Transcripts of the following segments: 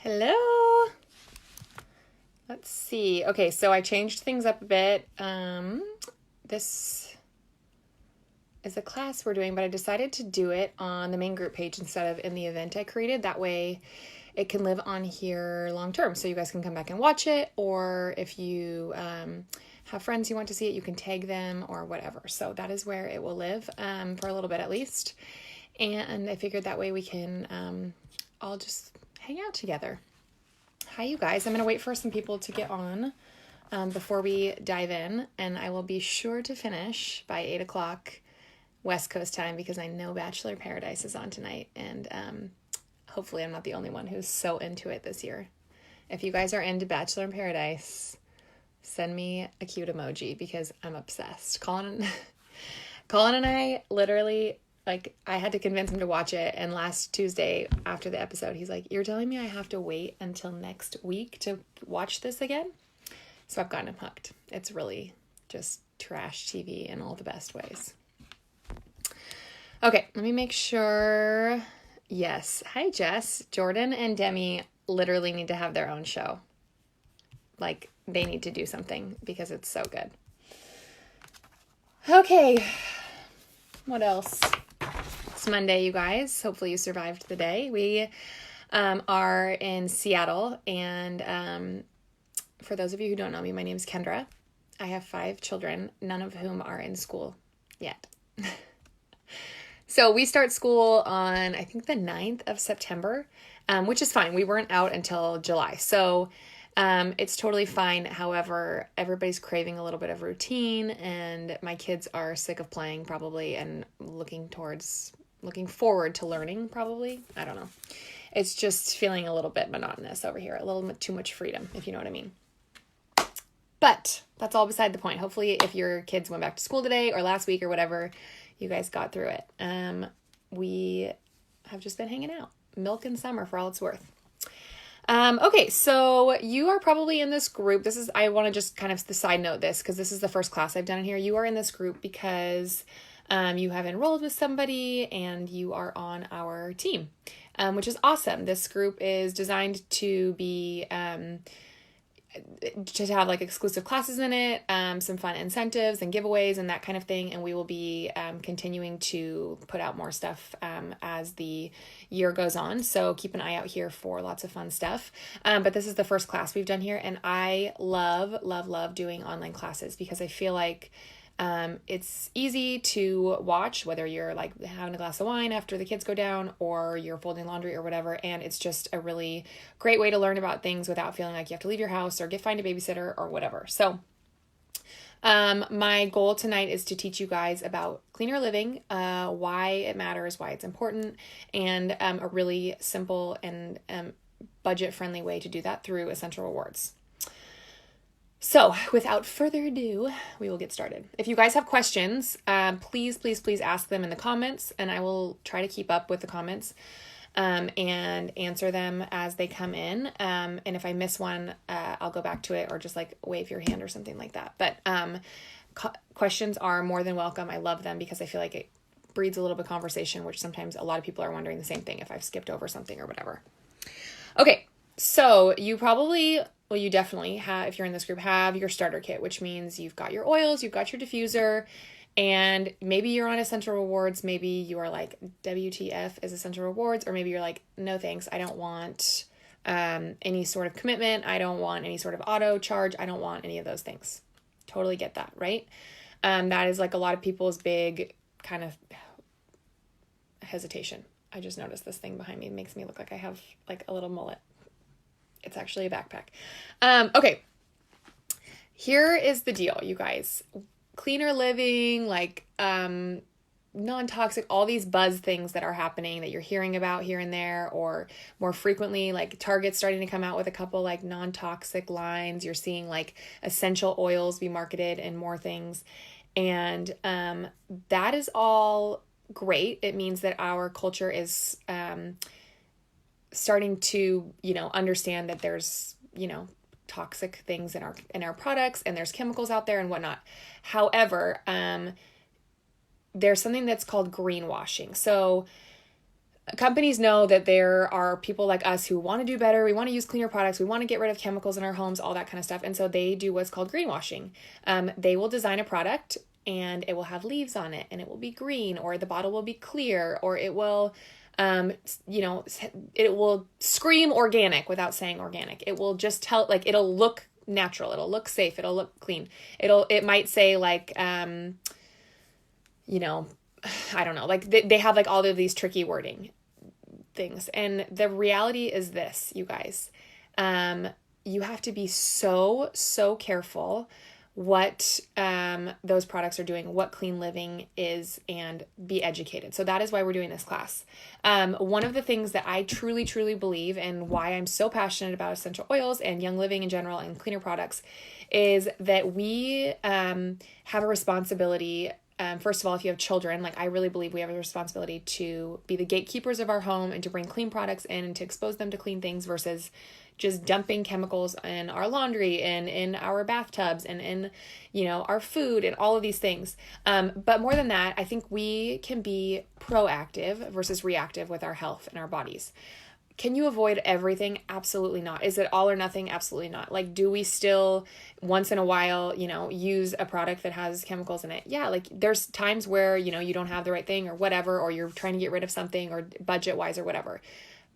Hello. Let's see. Okay, so I changed things up a bit. This is a class we're doing, but I decided to do it on the main group page instead of in the event I created. That way it can live on here long term. So you guys can come back and watch it, or if you have friends you want to see it, you can tag them or whatever. So that is where it will live for a little bit at least. And I figured that way we can all just hang out together. Hi, you guys. I'm going to wait for some people to get on before we dive in, and I will be sure to finish by 8 o'clock West Coast time because I know Bachelor in Paradise is on tonight, and hopefully I'm not the only one who's so into it this year. If you guys are into Bachelor in Paradise, send me a cute emoji because I'm obsessed. Colin and I literally... I had to convince him to watch it, and last Tuesday after the episode, he's like, "You're telling me I have to wait until next week to watch this again?" So I've gotten him hooked. It's really just trash TV in all the best ways. Okay, let me make sure. Yes. Hi, Jess. Jordan and Demi literally need to have their own show. They need to do something because it's so good. Okay. What else? It's Monday, you guys. Hopefully you survived the day. We are in Seattle, and for those of you who don't know me, my name is Kendra. I have 5 children, none of whom are in school yet. So we start school on, I think, the 9th of September, which is fine. We weren't out until July, so it's totally fine. However, everybody's craving a little bit of routine, and my kids are sick of playing probably and looking forward to learning probably. I don't know. It's just feeling a little bit monotonous over here, a little bit too much freedom, if you know what I mean. But that's all beside the point. Hopefully if your kids went back to school today or last week or whatever, you guys got through it. We have just been hanging out. Milk and summer for all it's worth. Okay, so you are probably in this group. I want to just kind of the side note this because this is the first class I've done in here. You are in this group because you have enrolled with somebody and you are on our team, which is awesome. This group is designed to be to have exclusive classes in it, some fun incentives and giveaways and that kind of thing. And we will be continuing to put out more stuff as the year goes on. So keep an eye out here for lots of fun stuff. But this is the first class we've done here. And I love doing online classes because I feel like it's easy to watch, whether you're having a glass of wine after the kids go down or you're folding laundry or whatever. And it's just a really great way to learn about things without feeling like you have to leave your house or find a babysitter or whatever. So, my goal tonight is to teach you guys about cleaner living, why it matters, why it's important, and, a really simple and, budget-friendly way to do that through Essential Rewards. So without further ado, we will get started. If you guys have questions, please ask them in the comments, and I will try to keep up with the comments and answer them as they come in. And if I miss one, I'll go back to it or just wave your hand or something like that. But questions are more than welcome. I love them because I feel like it breeds a little bit of conversation, which sometimes a lot of people are wondering the same thing if I've skipped over something or whatever. Okay, so you definitely have, if you're in this group, have your starter kit, which means you've got your oils, you've got your diffuser, and maybe you're on Essential Rewards. Maybe you are WTF is Essential Rewards, or maybe you're no thanks, I don't want any sort of commitment. I don't want any sort of auto charge. I don't want any of those things. Totally get that, right? That is a lot of people's big kind of hesitation. I just noticed this thing behind me. It makes me look like I have a little mullet. It's actually a backpack. Okay. Here is the deal, you guys. Cleaner living, non-toxic, all these buzz things that are happening that you're hearing about here and there, or more frequently, Target's starting to come out with a couple non-toxic lines. You're seeing essential oils be marketed and more things. And that is all great. It means that our culture is starting to, understand that there's, toxic things in our products, and there's chemicals out there and whatnot. However, there's something that's called greenwashing. So companies know that there are people like us who want to do better. We want to use cleaner products. We want to get rid of chemicals in our homes, all that kind of stuff. And so they do what's called greenwashing. They will design a product and it will have leaves on it and it will be green, or the bottle will be clear, or it will, it will scream organic without saying organic. It will just tell, like, it'll look natural. It'll look safe. It'll look clean. It might say like, I don't know, like they have like all of these tricky wording things. And the reality is this, you guys, you have to be so careful what those products are doing, what clean living is, and be educated. So that is why we're doing this class. One of the things that I truly believe, and why I'm so passionate about essential oils and Young Living in general and cleaner products, is that we have a responsibility. First of all, if you have children, like I really believe we have a responsibility to be the gatekeepers of our home and to bring clean products in and to expose them to clean things versus just dumping chemicals in our laundry and in our bathtubs and in, our food and all of these things. But more than that, I think we can be proactive versus reactive with our health and our bodies. Can you avoid everything? Absolutely not. Is it all or nothing? Absolutely not. Like, do we still once in a while, use a product that has chemicals in it? Yeah. Like there's times where, you don't have the right thing or whatever, or you're trying to get rid of something or budget wise or whatever.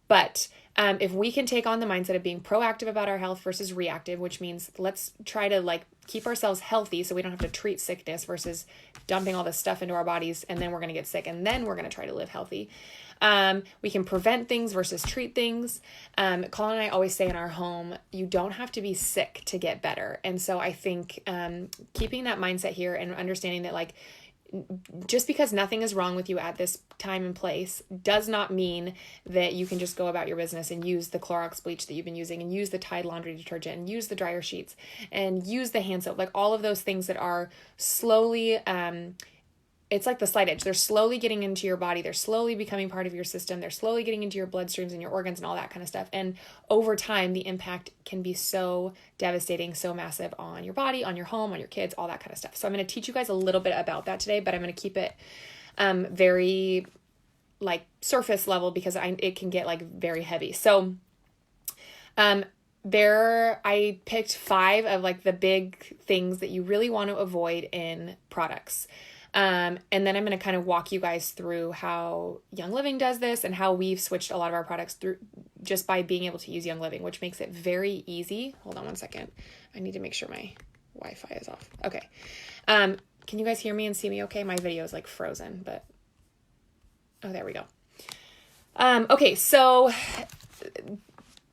But if we can take on the mindset of being proactive about our health versus reactive, which means let's try to keep ourselves healthy so we don't have to treat sickness versus dumping all this stuff into our bodies and then we're going to get sick and then we're going to try to live healthy. We can prevent things versus treat things. Colin and I always say in our home, you don't have to be sick to get better. And so I think keeping that mindset here and understanding that just because nothing is wrong with you at this time and place does not mean that you can just go about your business and use the Clorox bleach that you've been using and use the Tide laundry detergent and use the dryer sheets and use the hand soap, like all of those things that are slowly, it's like the slight edge. They're slowly getting into your body. They're slowly becoming part of your system. They're slowly getting into your bloodstreams and your organs and all that kind of stuff. And over time, the impact can be so devastating, so massive on your body, on your home, on your kids, all that kind of stuff. So I'm going to teach you guys a little bit about that today, but I'm going to keep it very surface level because it can get very heavy. So I picked 5 of the big things that you really want to avoid in products. And then I'm going to kind of walk you guys through how Young Living does this and how we've switched a lot of our products through just by being able to use Young Living, which makes it very easy. Hold on one second. I need to make sure my Wi-Fi is off. Okay. Can you guys hear me and see me okay? My video is frozen, but oh, there we go. Okay. So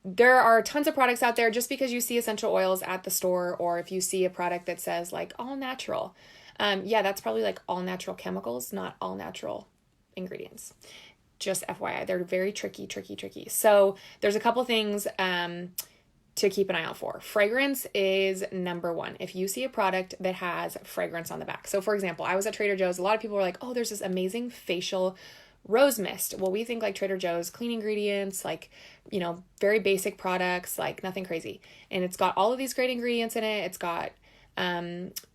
there are tons of products out there. Just because you see essential oils at the store, or if you see a product that says all natural, that's probably all natural chemicals, not all natural ingredients. Just FYI, they're very tricky. So there's a couple things to keep an eye out for. Fragrance is number 1. If you see a product that has fragrance on the back. So for example, I was at Trader Joe's. A lot of people were like, oh, there's this amazing facial rose mist. Well, we think Trader Joe's, clean ingredients, very basic products, nothing crazy. And it's got all of these great ingredients in it. It's got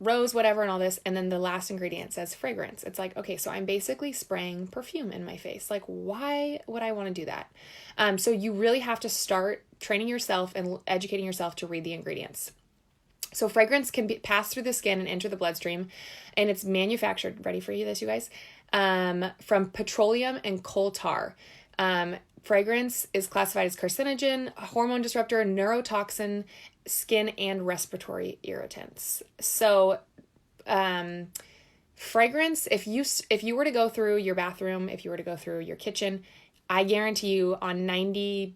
rose, whatever, and all this. And then the last ingredient says fragrance. It's okay, so I'm basically spraying perfume in my face. Why would I want to do that? So you really have to start training yourself and educating yourself to read the ingredients. So fragrance can pass through the skin and enter the bloodstream, and it's manufactured, ready for you guys, from petroleum and coal tar. Fragrance is classified as carcinogen, hormone disruptor, neurotoxin, skin and respiratory irritants. So, fragrance, if you were to go through your bathroom, if you were to go through your kitchen, I guarantee you on 95%,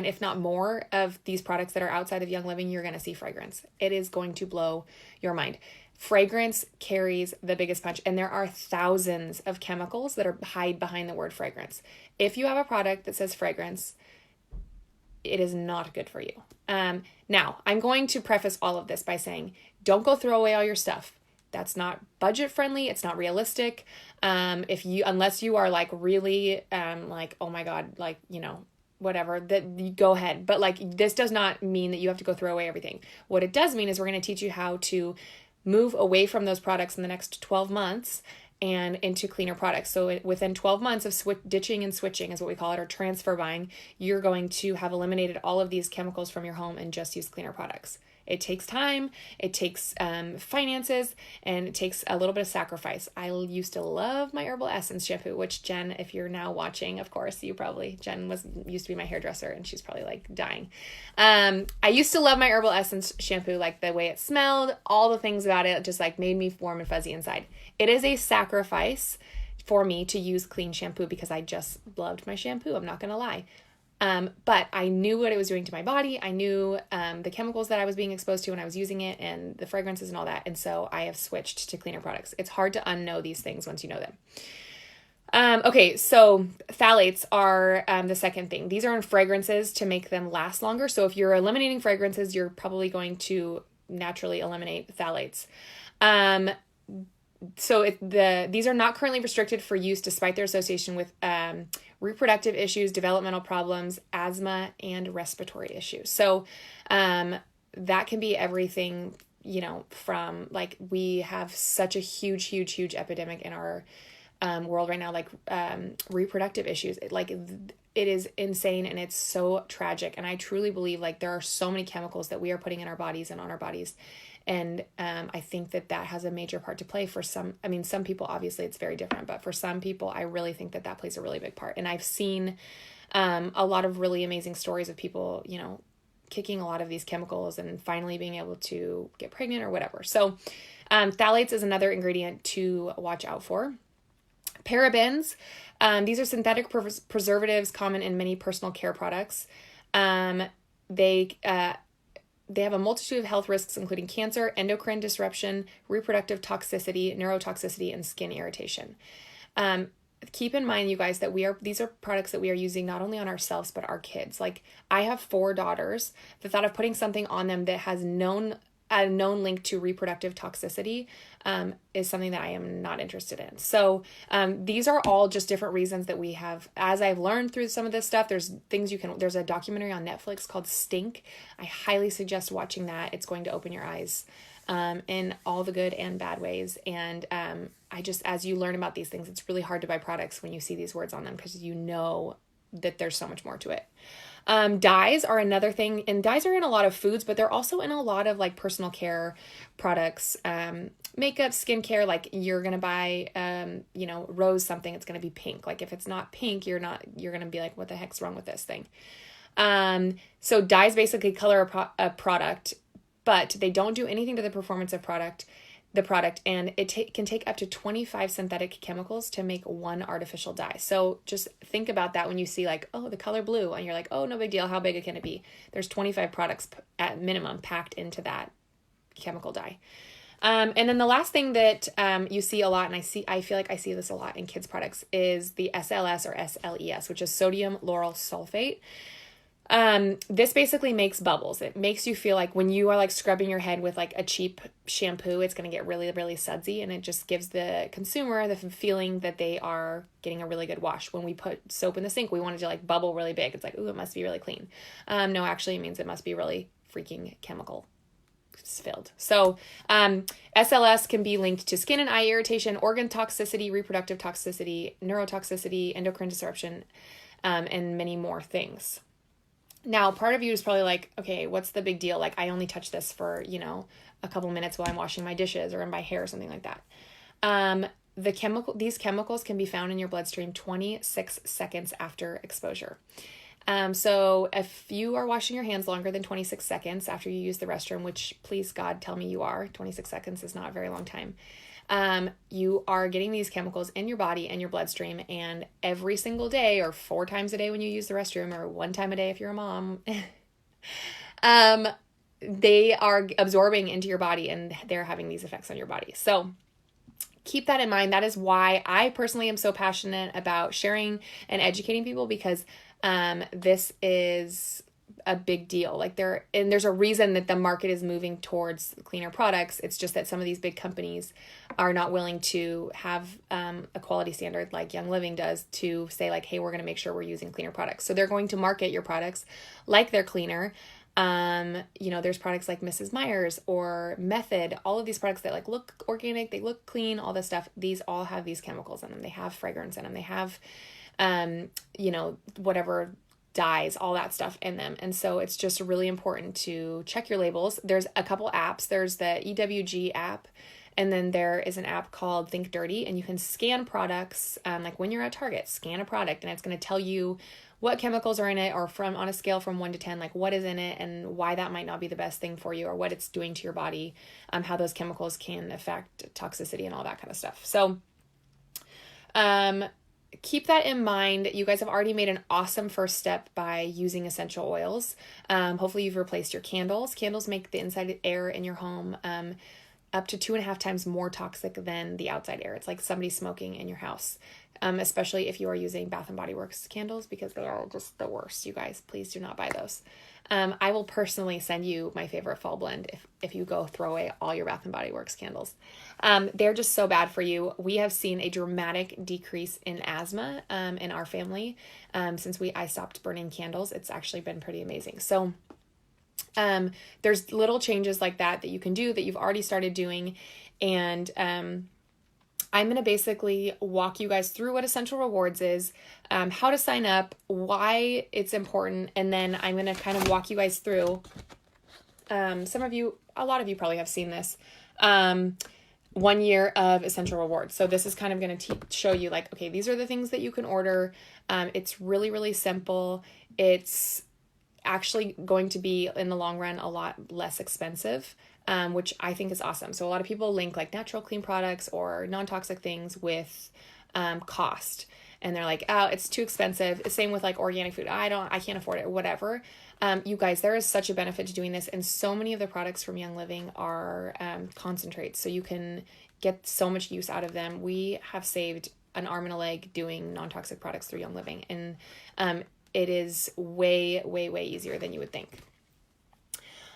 if not more, of these products that are outside of Young Living, you're going to see fragrance. It is going to blow your mind. Fragrance carries the biggest punch, and there are thousands of chemicals that hide behind the word fragrance. If you have a product that says fragrance, it is not good for you. Now, I'm going to preface all of this by saying, don't go throw away all your stuff. That's not budget friendly. It's not realistic. Unless you are really, oh my God, whatever, that you go ahead. But this does not mean that you have to go throw away everything. What it does mean is we're going to teach you how to move away from those products in the next 12 months and into cleaner products. So within 12 months of ditching and switching is what we call it, or transfer buying, you're going to have eliminated all of these chemicals from your home and just use cleaner products. It takes time, it takes finances, and it takes a little bit of sacrifice. I used to love my Herbal Essence shampoo, which Jen, if you're now watching, of course, Jen used to be my hairdresser and she's probably like dying. I used to love my Herbal Essence shampoo, like the way it smelled, all the things about it just like made me warm and fuzzy inside. It is a sacrifice for me to use clean shampoo because I just loved my shampoo. I'm not going to lie. But I knew what it was doing to my body. I knew the chemicals that I was being exposed to when I was using it and the fragrances and all that. And so I have switched to cleaner products. It's hard to unknow these things once you know them. Okay, so phthalates are the second thing. These are in fragrances to make them last longer. So if you're eliminating fragrances, you're probably going to naturally eliminate phthalates. So these are not currently restricted for use despite their association with reproductive issues, developmental problems, asthma, and respiratory issues. So that can be everything, from like we have such a huge epidemic in our world right now, like reproductive issues. It is insane and it's so tragic. And I truly believe like there are so many chemicals that we are putting in our bodies and on our bodies. And I think that has a major part to play for some. I mean, some people, obviously it's very different, but for some people, I really think that plays a really big part. And I've seen a lot of really amazing stories of people, kicking a lot of these chemicals and finally being able to get pregnant or whatever. So phthalates is another ingredient to watch out for. Parabens, these are synthetic preservatives common in many personal care products. They have a multitude of health risks, including cancer, endocrine disruption, reproductive toxicity, neurotoxicity, and skin irritation. Keep in mind, you guys, that these are products that we are using not only on ourselves, but our kids. Like, I have 4 daughters. The thought of putting something on them that has a known link to reproductive toxicity is something that I am not interested in. So these are all just different reasons that we have, as I've learned through some of this stuff, there's a documentary on Netflix called Stink. I highly suggest watching that. It's going to open your eyes in all the good and bad ways. And as you learn about these things, it's really hard to buy products when you see these words on them because you know that there's so much more to it. Dyes are another thing, and dyes are in a lot of foods, but they're also in a lot of like personal care products, makeup, skincare. Like you're going to buy, rose something, it's going to be pink. Like if it's not pink, you're going to be like, what the heck's wrong with this thing? So dyes basically color a product, but they don't do anything to the performance of the product, and it can take up to 25 synthetic chemicals to make one artificial dye. So just think about that when you see like, oh, the color blue, and you're like, oh, no big deal. How big can it be? There's 25 products at minimum packed into that chemical dye. And then the last thing that you see a lot, and I feel like I see this a lot in kids' products, is the SLS or SLES, which is sodium lauryl sulfate. This basically makes bubbles. It makes you feel like when you are like scrubbing your head with like a cheap shampoo, it's going to get really, really sudsy, and it just gives the consumer the feeling that they are getting a really good wash. When we put soap in the sink, we want it to like bubble really big. It's like, ooh, it must be really clean. No, actually it means it must be really freaking chemical filled. So, SLS can be linked to skin and eye irritation, organ toxicity, reproductive toxicity, neurotoxicity, endocrine disruption, and many more things. Now, part of you is probably like, okay, what's the big deal? Like, I only touch this for, a couple minutes while I'm washing my dishes or in my hair or something like that. These chemicals can be found in your bloodstream 26 seconds after exposure. So if you are washing your hands longer than 26 seconds after you use the restroom, which please God, tell me you are, 26 seconds is not a very long time. You are getting these chemicals in your body and your bloodstream, and every single day or 4 times a day when you use the restroom or 1 time a day if you're a mom, they are absorbing into your body and they're having these effects on your body. So keep that in mind. That is why I personally am so passionate about sharing and educating people, because this is a big deal. Like there's a reason that the market is moving towards cleaner products. It's just that some of these big companies are not willing to have a quality standard like Young Living does to say like, hey, we're going to make sure we're using cleaner products. So they're going to market your products like they're cleaner, There's products like Mrs. Meyer's or Method, all of these products that like look organic, they look clean, all this stuff. These all have these chemicals in them. They have fragrance in them. They have, whatever dyes, all that stuff in them. And so it's just really important to check your labels. There's a couple apps. There's the EWG app, and then there is an app called Think Dirty, and you can scan products, like when you're at Target, scan a product, and it's going to tell you what chemicals are in it, or from on a scale from 1 to 10, like what is in it and why that might not be the best thing for you, or what it's doing to your body, how those chemicals can affect toxicity and all that kind of stuff. So, keep that in mind. You guys have already made an awesome first step by using essential oils. Hopefully you've replaced your candles. Candles make the inside air in your home up to 2.5 times more toxic than the outside air. It's like somebody smoking in your house, especially if you are using Bath & Body Works candles, because they are just the worst. You guys, please do not buy those. I will personally send you my favorite fall blend if you go throw away all your Bath & Body Works candles. They're just so bad for you. We have seen a dramatic decrease in asthma in our family since I stopped burning candles. It's actually been pretty amazing. So there's little changes like that you can do, that you've already started doing. And I'm going to basically walk you guys through what Essential Rewards is, how to sign up, why it's important, and then I'm going to kind of walk you guys through, a lot of you probably have seen this, 1 year of Essential Rewards. So this is kind of going to show you like, okay, these are the things that you can order. It's really, really simple. It's actually going to be in the long run a lot less expensive, which I think is awesome. So a lot of people link like natural clean products or non-toxic things with cost, and they're like, oh, it's too expensive. Same with like organic food. I can't afford it, or whatever. You guys, there is such a benefit to doing this, and so many of the products from Young Living are concentrates, so you can get so much use out of them. We have saved an arm and a leg doing non-toxic products through Young Living, and it is way, way, way easier than you would think.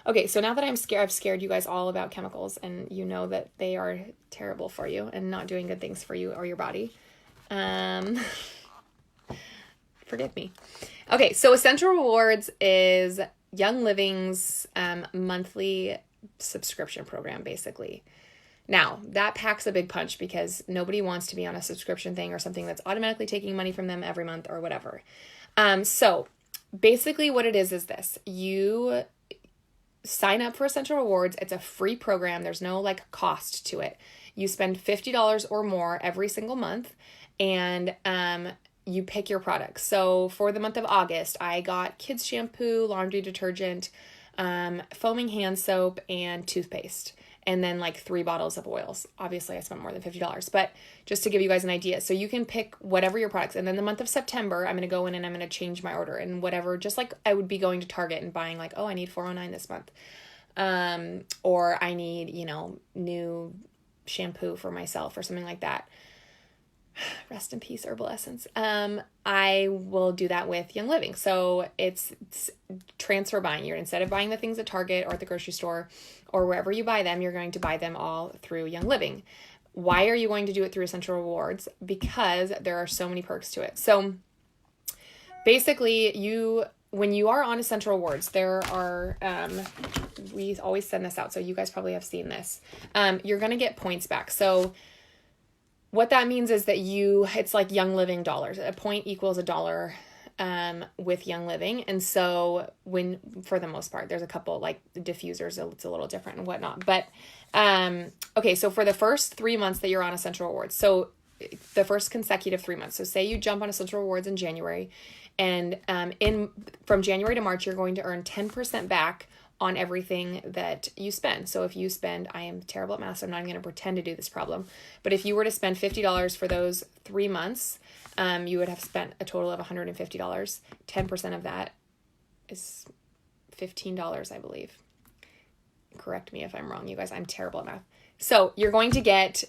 Okay, so now that I've scared you guys all about chemicals, and you know that they are terrible for you and not doing good things for you or your body. Forgive me. Okay, so Essential Rewards is Young Living's monthly subscription program, basically. Now, that packs a big punch because nobody wants to be on a subscription thing or something that's automatically taking money from them every month or whatever. So basically what it is this. You sign up for Essential Rewards. It's a free program. There's no like cost to it. You spend $50 or more every single month, and you pick your products. So for the month of August, I got kids shampoo, laundry detergent, foaming hand soap, and toothpaste, and then like 3 bottles of oils. Obviously I spent more than $50, but just to give you guys an idea. So you can pick whatever your products, and then the month of September, I'm going to go in and I'm going to change my order and whatever, just like I would be going to Target and buying like, oh, I need 409 this month. Or I need, new shampoo for myself or something like that. Rest in peace, Herbal Essence. I will do that with Young Living. So it's transfer buying. Instead of buying the things at Target or at the grocery store or wherever you buy them, you're going to buy them all through Young Living. Why are you going to do it through Essential Rewards? Because there are so many perks to it. So basically when you are on Essential Rewards, there are, we always send this out, so you guys probably have seen this. You're going to get points back. So what that means is that it's like Young Living dollars. A point equals $1 with Young Living. And so for the most part, there's a couple like diffusers, it's a little different and whatnot. But, okay, so for the first 3 months that you're on Essential Rewards, so the first consecutive 3 months. So say you jump on Essential Rewards in January, and from January to March, you're going to earn 10% back on everything that you spend. So if you spend, I am terrible at math, so I'm not even going to pretend to do this problem, but if you were to spend $50 for those 3 months, you would have spent a total of $150. 10% of that is $15, I believe. Correct me if I'm wrong, you guys. I'm terrible at math. So you're going to get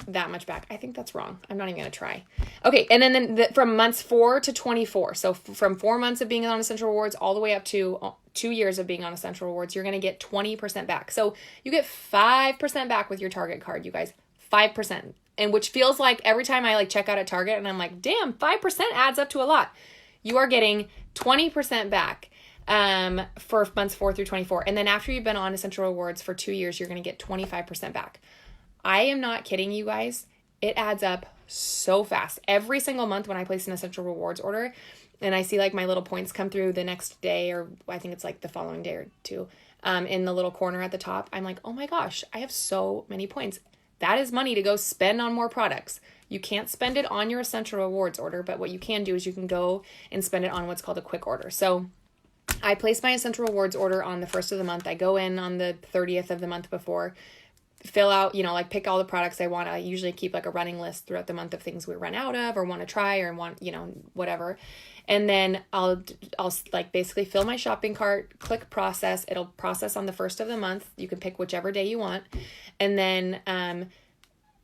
that much back. I think that's wrong. I'm not even going to try. Okay. And then from months 4 to 24. So from 4 months of being on Essential Rewards all the way up to 2 years of being on Essential Rewards, you're going to get 20% back. So you get 5% back with your Target card, you guys. 5%. And which feels like every time I like check out at Target and I'm like, damn, 5% adds up to a lot. You are getting 20% back. for months 4 through 24. And then after you've been on Essential Rewards for 2 years, you're going to get 25% back. I am not kidding you guys. It adds up so fast. Every single month when I place an Essential Rewards order and I see like my little points come through the next day, or I think it's like the following day or two, in the little corner at the top, I'm like, oh my gosh, I have so many points. That is money to go spend on more products. You can't spend it on your Essential Rewards order, but what you can do is you can go and spend it on what's called a quick order. So I place my Essential Rewards order on the 1st of the month. I go in on the 30th of the month before, fill out, like pick all the products I want. I usually keep like a running list throughout the month of things we run out of or want to try or want, whatever. And then I'll like basically fill my shopping cart, click process. It'll process on the 1st of the month. You can pick whichever day you want. And then,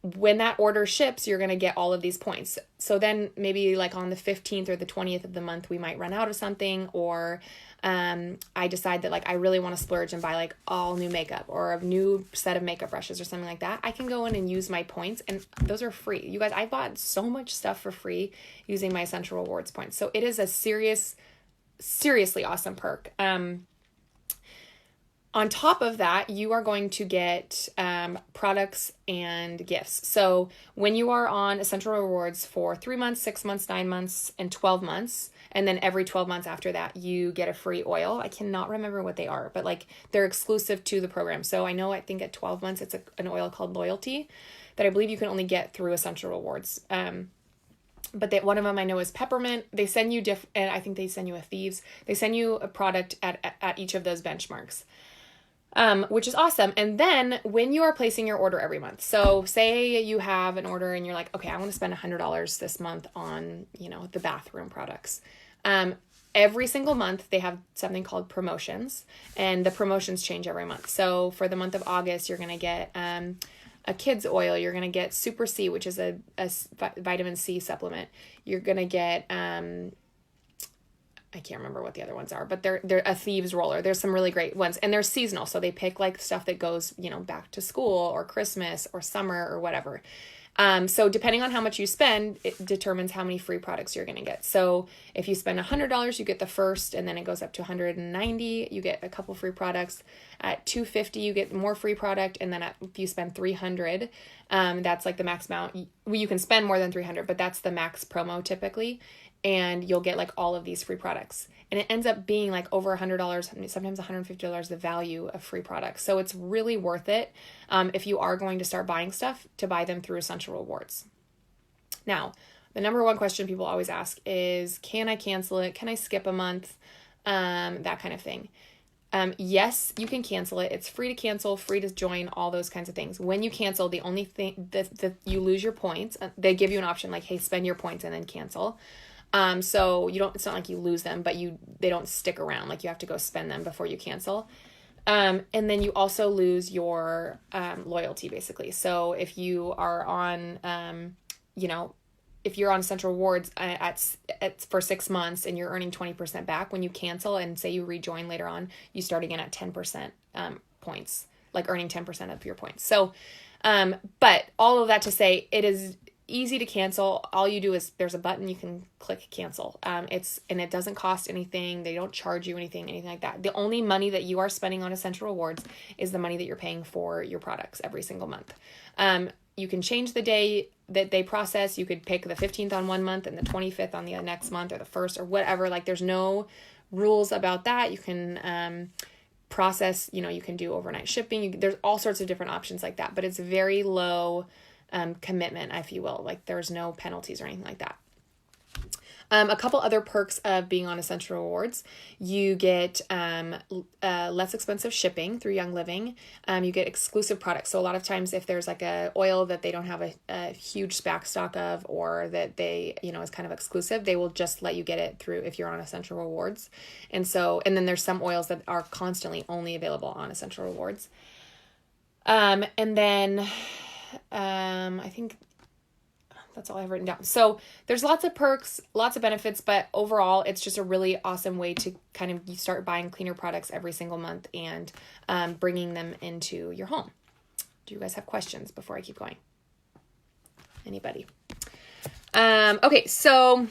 when that order ships, you're going to get all of these points. So then maybe like on the 15th or the 20th of the month, we might run out of something, or I decide that like I really want to splurge and buy like all new makeup or a new set of makeup brushes or something like that. I can go in and use my points, and those are free. You guys, I bought so much stuff for free using my Essential Rewards points. So it is a seriously awesome perk. On top of that, you are going to get products and gifts. So when you are on Essential Rewards for 3 months, 6 months, 9 months, and 12 months, and then every 12 months after that, you get a free oil. I cannot remember what they are, but like they're exclusive to the program. So I think at 12 months, it's an oil called Loyalty that I believe you can only get through Essential Rewards. But one of them I know is peppermint. They send you and I think they send you a Thieves. They send you a product at each of those benchmarks. Which is awesome. And then when you are placing your order every month, so say you have an order and you're like, okay, I want to spend $100 this month on, the bathroom products. Every single month they have something called promotions, and the promotions change every month. So for the month of August, you're going to get, a kids oil. You're going to get Super C, which is a vitamin C supplement. You're going to get, I can't remember what the other ones are, but they're a Thieves roller. There's some really great ones, and they're seasonal. So they pick like stuff that goes, back to school or Christmas or summer or whatever. So depending on how much you spend, it determines how many free products you're going to get. So if you spend $100, you get the first, and then it goes up to $190, you get a couple free products. At $250, you get more free product. And then if you spend $300, that's like the max amount. You can spend more than $300, but that's the max promo typically. And you'll get like all of these free products. And it ends up being like over $100, sometimes $150 the value of free products. So it's really worth it if you are going to start buying stuff, to buy them through Essential Rewards. Now, the number one question people always ask is, can I cancel it? Can I skip a month? That kind of thing. Yes, you can cancel it. It's free to cancel, free to join, all those kinds of things. When you cancel, the only thing that you lose your points, they give you an option like, hey, spend your points and then cancel. So it's not like you lose them, but they don't stick around. Like you have to go spend them before you cancel. And then you also lose your, loyalty basically. So if you are on, if you're on Essential Rewards for 6 months and you're earning 20% back, when you cancel and say you rejoin later on, you start again at 10%, points, like earning 10% of your points. So, but all of that to say, it is easy to cancel. All you do is there's a button, you can click cancel. And it doesn't cost anything. They don't charge you anything like that. The only money that you are spending on Essential Rewards is the money that you're paying for your products every single month. You can change the day that they process. You could pick the 15th on one month and the 25th on the next month, or the 1st or whatever. Like there's no rules about that. You can, process, you can do overnight shipping. There's all sorts of different options like that, but it's very low commitment, if you will. Like there's no penalties or anything like that. A couple other perks of being on Essential Rewards: you get less expensive shipping through Young Living. You get exclusive products. So a lot of times, if there's like a oil that they don't have a huge back stock of, or that they is kind of exclusive, they will just let you get it through if you're on Essential Rewards. And then there's some oils that are constantly only available on Essential Rewards. And then I think that's all I've written down. So there's lots of perks, lots of benefits, but overall it's just a really awesome way to kind of start buying cleaner products every single month and bringing them into your home. Do you guys have questions before I keep going? Anybody? Okay, so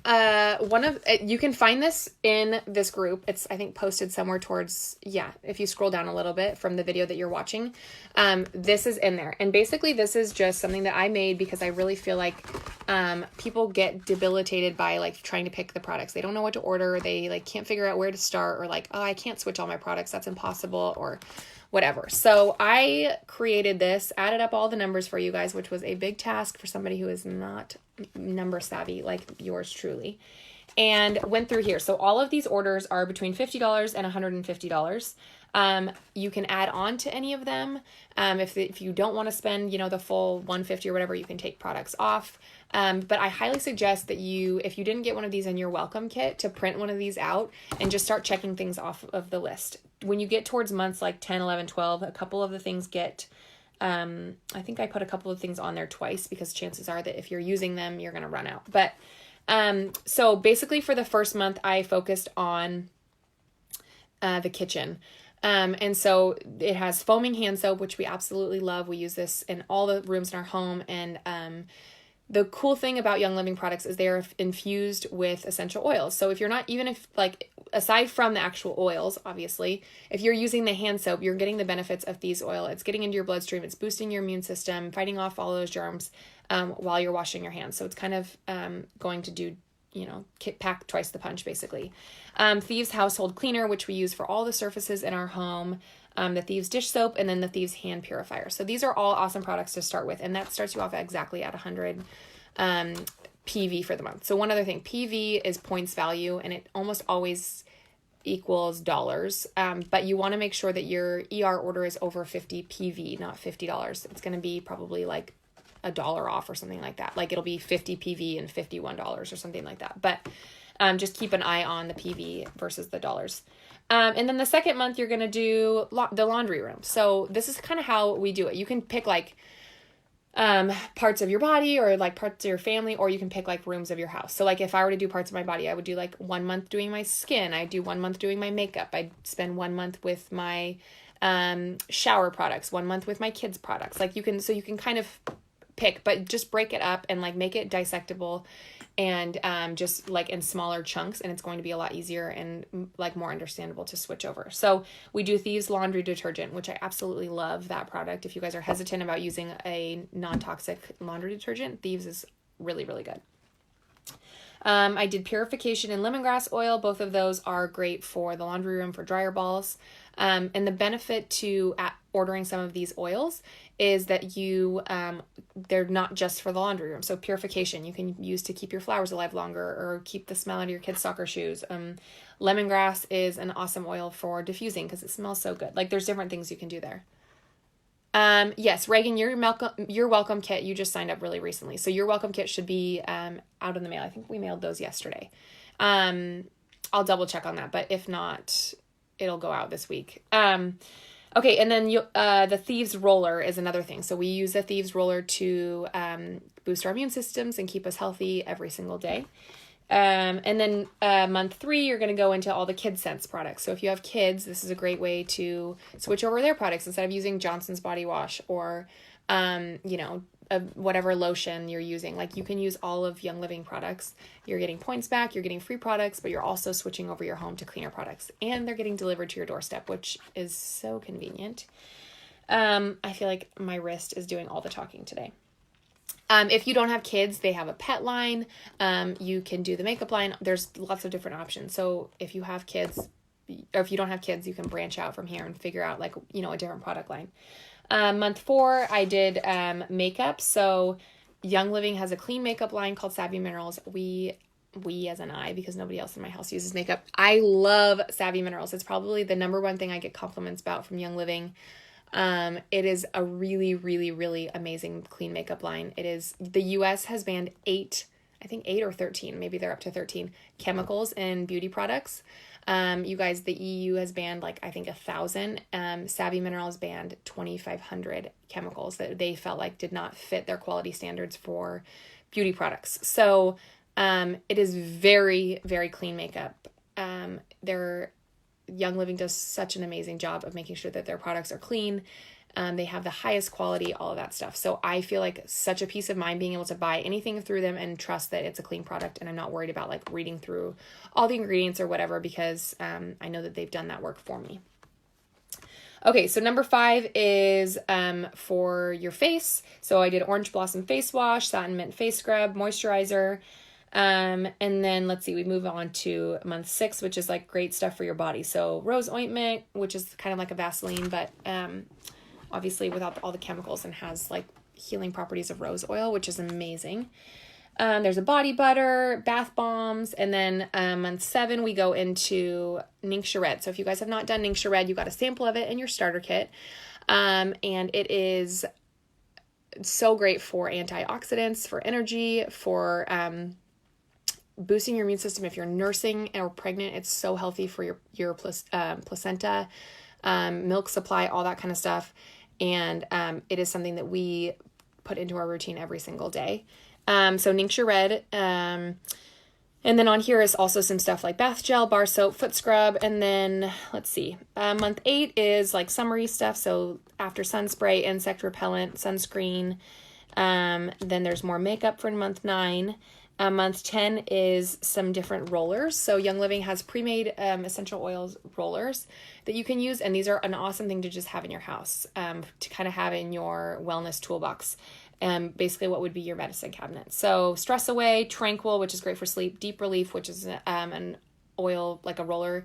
You can find this in this group. It's, I think, posted somewhere towards, if you scroll down a little bit from the video that you're watching, this is in there. And basically this is just something that I made because I really feel like, people get debilitated by like trying to pick the products. They don't know what to order. They like can't figure out where to start, or like, oh, I can't switch all my products. That's impossible, or whatever. So I created this, added up all the numbers for you guys, which was a big task for somebody who is not number savvy like yours truly, and went through here. So all of these orders are between $50 and $150. You can add on to any of them. If you don't want to spend, the full $150 or whatever, you can take products off. But I highly suggest that if you didn't get one of these in your welcome kit, to print one of these out and just start checking things off of the list. When you get towards months like 10, 11, 12, a couple of the things get, I think I put a couple of things on there twice because chances are that if you're using them, you're going to run out. But, so basically for the first month, I focused on, the kitchen. And so it has foaming hand soap, which we absolutely love. We use this in all the rooms in our home. And, the cool thing about Young Living products is they are infused with essential oils. So if you're not, even if like, aside from the actual oils, obviously, if you're using the hand soap, you're getting the benefits of these oil. It's getting into your bloodstream. It's boosting your immune system, fighting off all those germs, while you're washing your hands. So it's kind of, going to do, pack twice the punch basically. Thieves household cleaner, which we use for all the surfaces in our home. The Thieves dish soap, and then the Thieves hand purifier. So these are all awesome products to start with. And that starts you off exactly at 100 PV for the month. So one other thing, PV is points value, and it almost always equals dollars. But you want to make sure that your ER order is over 50 PV, not $50. It's going to be probably like $1 off or something like that. Like it'll be 50 PV and $51 or something like that. But just keep an eye on the PV versus the dollars. And then the second month, you're going to do the laundry room. So this is kind of how we do it. You can pick like, parts of your body or like parts of your family, or you can pick like rooms of your house. So like if I were to do parts of my body, I would do like 1 month doing my skin. I'd do 1 month doing my makeup. I'd spend 1 month with my, shower products, 1 month with my kids' products. Like you can kind of pick, but just break it up and like make it dissectable and just like in smaller chunks, and it's going to be a lot easier and like more understandable to switch over. So we do Thieves laundry detergent, which I absolutely love that product. If you guys are hesitant about using a non-toxic laundry detergent, Thieves is really, really good. I did purification and lemongrass oil. Both of those are great for the laundry room for dryer balls. And the benefit to ordering some of these oils is that they're not just for the laundry room. So purification, you can use to keep your flowers alive longer or keep the smell out of your kids' soccer shoes. Lemongrass is an awesome oil for diffusing because it smells so good. Like there's different things you can do there. Yes, Reagan, your welcome kit, you just signed up really recently. So your welcome kit should be out in the mail. I think we mailed those yesterday. I'll double check on that, but if not, it'll go out this week. Okay, and then the Thieves roller is another thing. So we use the Thieves roller to boost our immune systems and keep us healthy every single day. And then month 3, you're going to go into all the Kids Sense products. So if you have kids, this is a great way to switch over their products instead of using Johnson's body wash or, whatever lotion you're using. Like you can use all of Young Living products. You're getting points back, you're getting free products, but you're also switching over your home to cleaner products, and they're getting delivered to your doorstep, which is so convenient. I feel like my wrist is doing all the talking today. If you don't have kids, they have a pet line. You can do the makeup line. There's lots of different options. So if you have kids, or if you don't have kids, you can branch out from here and figure out like, a different product line. Month 4, I did makeup. So Young Living has a clean makeup line called Savvy Minerals. We as an I, because nobody else in my house uses makeup. I love Savvy Minerals. It's probably the number one thing I get compliments about from Young Living. It is a really, really, really amazing clean makeup line. The US has banned 8 or 13, maybe they're up to 13 chemicals in beauty products. You guys, the EU has banned 1,000. Savvy Minerals banned 2,500 chemicals that they felt like did not fit their quality standards for beauty products. So, it is very, very clean makeup. Young Living does such an amazing job of making sure that their products are clean. They have the highest quality, all of that stuff. So I feel like such a peace of mind being able to buy anything through them and trust that it's a clean product, and I'm not worried about like reading through all the ingredients or whatever, because I know that they've done that work for me. Okay, so number 5 is for your face. So I did Orange Blossom Face Wash, Satin Mint Face Scrub, Moisturizer. And then let's see, we move on to month 6, which is like great stuff for your body. So Rose Ointment, which is kind of like a Vaseline, but obviously without all the chemicals, and has like healing properties of rose oil, which is amazing. There's a body butter, bath bombs, and then month 7 we go into Ningxia Red. So if you guys have not done Ningxia Red, you got a sample of it in your starter kit, and it is so great for antioxidants, for energy, for boosting your immune system. If you're nursing or pregnant, it's so healthy for your placenta, milk supply, all that kind of stuff, and it is something that we put into our routine every single day. So Ningxia Red, and then on here is also some stuff like bath gel, bar soap, foot scrub, and then let's see, month 8 is like summery stuff. So after sun spray, insect repellent, sunscreen. Then there's more makeup for month 9. Month 10 is some different rollers. So Young Living has pre-made essential oils rollers that you can use, and these are an awesome thing to just have in your house, to kind of have in your wellness toolbox. Basically what would be your medicine cabinet. So Stress Away, Tranquil, which is great for sleep, Deep Relief, which is an oil, like a roller,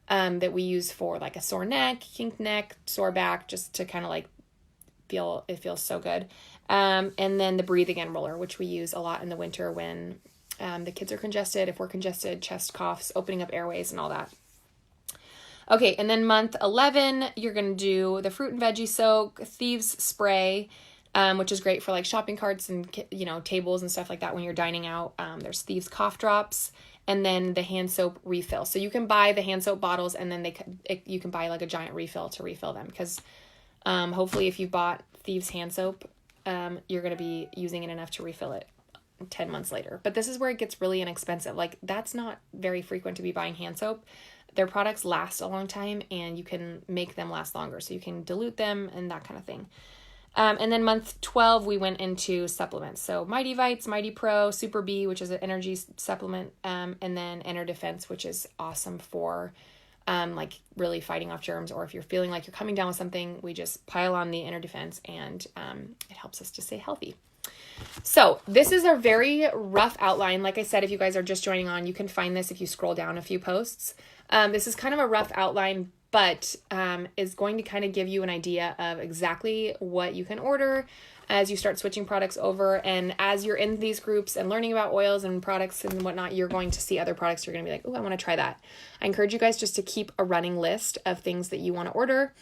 that we use for like a sore neck, kinked neck, sore back, just to kind of like it feels so good. And then the Breathe Again roller, which we use a lot in the winter when the kids are congested, if we're congested, chest coughs, opening up airways and all that. Okay, and then month 11, you're going to do the Fruit and Veggie Soak, Thieves Spray, which is great for like shopping carts and, tables and stuff like that when you're dining out. There's Thieves Cough Drops, and then the hand soap refill. So you can buy the hand soap bottles, and then you can buy like a giant refill to refill them, because hopefully if you bought Thieves hand soap, you're going to be using it enough to refill it 10 months later. But this is where it gets really inexpensive. Like, that's not very frequent to be buying hand soap. Their products last a long time, and you can make them last longer. So you can dilute them and that kind of thing. And then month 12, we went into supplements. So Mighty Vites, Mighty Pro, Super B, which is an energy supplement, and then Enter Defense, which is awesome for like really fighting off germs, or if you're feeling like you're coming down with something, we just pile on the Enter Defense, and it helps us to stay healthy. So this is a very rough outline. Like I said, if you guys are just joining on, you can find this if you scroll down a few posts. This is kind of a rough outline, but is going to kind of give you an idea of exactly what you can order as you start switching products over. And as you're in these groups and learning about oils and products and whatnot, you're going to see other products. You're going to be like, oh, I want to try that. I encourage you guys just to keep a running list of things that you want to order.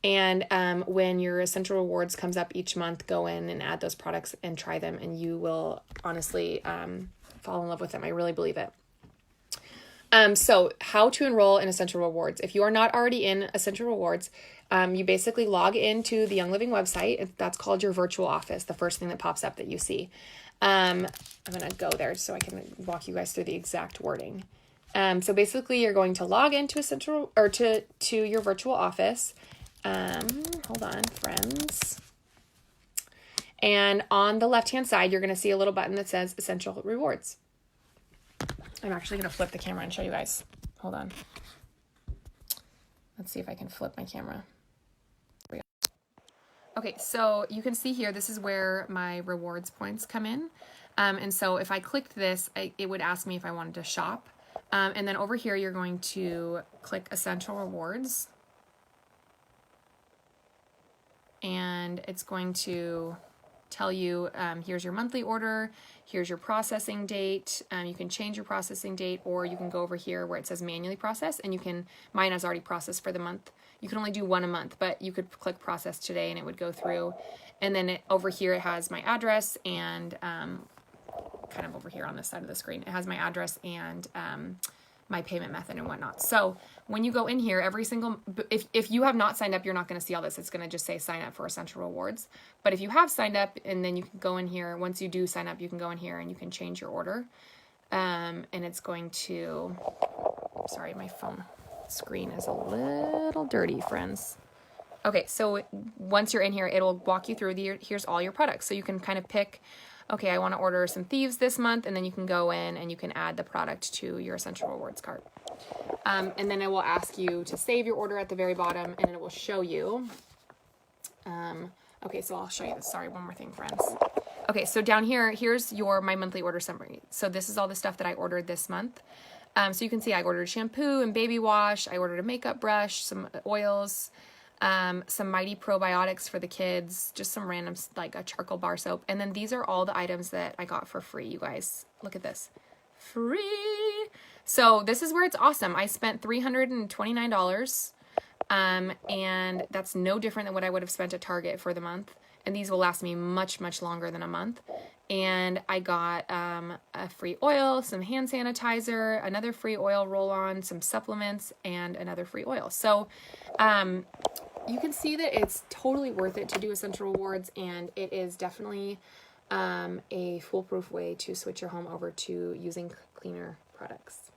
And when your Essential Rewards comes up each month, go in and add those products and try them, and you will honestly fall in love with them. I really believe it. So how to enroll in Essential Rewards. If you are not already in Essential Rewards, you basically log into the Young Living website. That's called your virtual office, the first thing that pops up that you see. I'm going to go there so I can walk you guys through the exact wording. So basically you're going to log into Essential, or to your virtual office. Hold on, friends. And on the left-hand side, you're going to see a little button that says Essential Rewards. I'm actually going to flip the camera and show you guys. Hold on. Let's see if I can flip my camera. There we go. Okay, so you can see here, this is where my rewards points come in. And so if I clicked this, it would ask me if I wanted to shop. And then over here, you're going to click Essential Rewards. And it's going to tell you, here's your monthly order, here's your processing date. You can change your processing date, or you can go over here where it says manually process, and mine is already processed for the month. You can only do one a month, but you could click process today and it would go through. And then over here, it has my address, and kind of over here on this side of the screen, it has my address and my payment method and whatnot. So when you go in here, if you have not signed up, you're not going to see all this. It's going to just say sign up for Essential Rewards. But if you have signed up, and then you can go in here, once you do sign up, you can go in here and you can change your order. And it's going to, sorry, my phone screen is a little dirty, friends. Okay, so once you're in here, it'll walk you through here's all your products. So you can kind of pick, okay, I want to order some Thieves this month, and then you can go in and you can add the product to your Essential Rewards cart. And then it will ask you to save your order at the very bottom, and it will show you. Okay, so I'll show you this. Sorry, one more thing, friends. Okay, so down here, here's my monthly order summary. So this is all the stuff that I ordered this month. So you can see I ordered shampoo and baby wash. I ordered a makeup brush, some oils, some Mighty probiotics for the kids, just some random, like a charcoal bar soap. And then these are all the items that I got for free, you guys. Look at this. Free. So this is where it's awesome. I spent $329. And that's no different than what I would have spent at Target for the month. And these will last me much, much longer than a month. And I got a free oil, some hand sanitizer, another free oil roll-on, some supplements, and another free oil. So you can see that it's totally worth it to do Essential Rewards, and it is definitely a foolproof way to switch your home over to using cleaner products.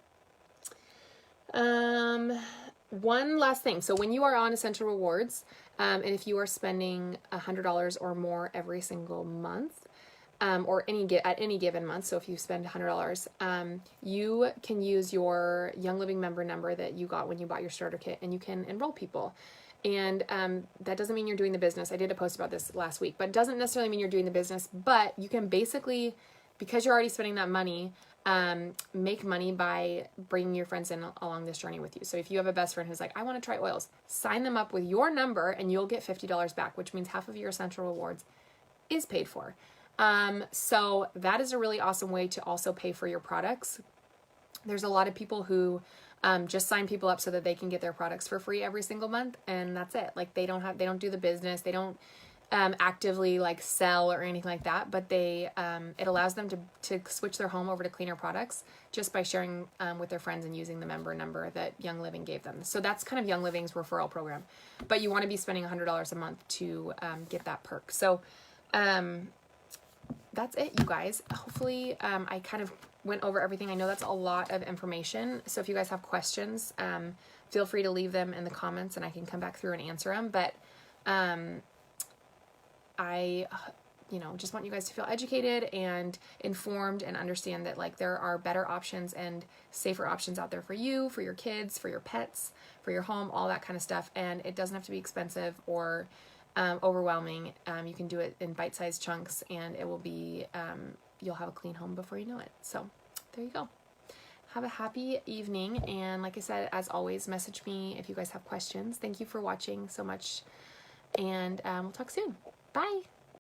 One last thing. So when you are on Essential Rewards, and if you are spending $100 or more every single month, or at any given month, so if you spend $100, you can use your Young Living member number that you got when you bought your starter kit, and you can enroll people. And that doesn't mean you're doing the business. I did a post about this last week, but it doesn't necessarily mean you're doing the business. But you can basically, because you're already spending that money, make money by bringing your friends in along this journey with you. So if you have a best friend who's like, I want to try oils, sign them up with your number and you'll get $50 back, which means half of your Essential Rewards is paid for. So that is a really awesome way to also pay for your products. There's a lot of people who just sign people up so that they can get their products for free every single month, and that's it. Like they don't do the business, they don't actively like sell or anything like that, but it allows them to switch their home over to cleaner products just by sharing with their friends and using the member number that Young Living gave them. So that's kind of Young Living's referral program, but you want to be spending $100 a month to get that perk. So that's it, you guys. Hopefully I kind of went over everything. I know that's a lot of information, so if you guys have questions, feel free to leave them in the comments and I can come back through and answer them. But I just want you guys to feel educated and informed and understand that like there are better options and safer options out there for you, for your kids, for your pets, for your home, all that kind of stuff. And it doesn't have to be expensive or overwhelming. You can do it in bite-sized chunks and it will be, you'll have a clean home before you know it. So there you go. Have a happy evening. And like I said, as always, message me if you guys have questions. Thank you for watching so much. And we'll talk soon. Bye.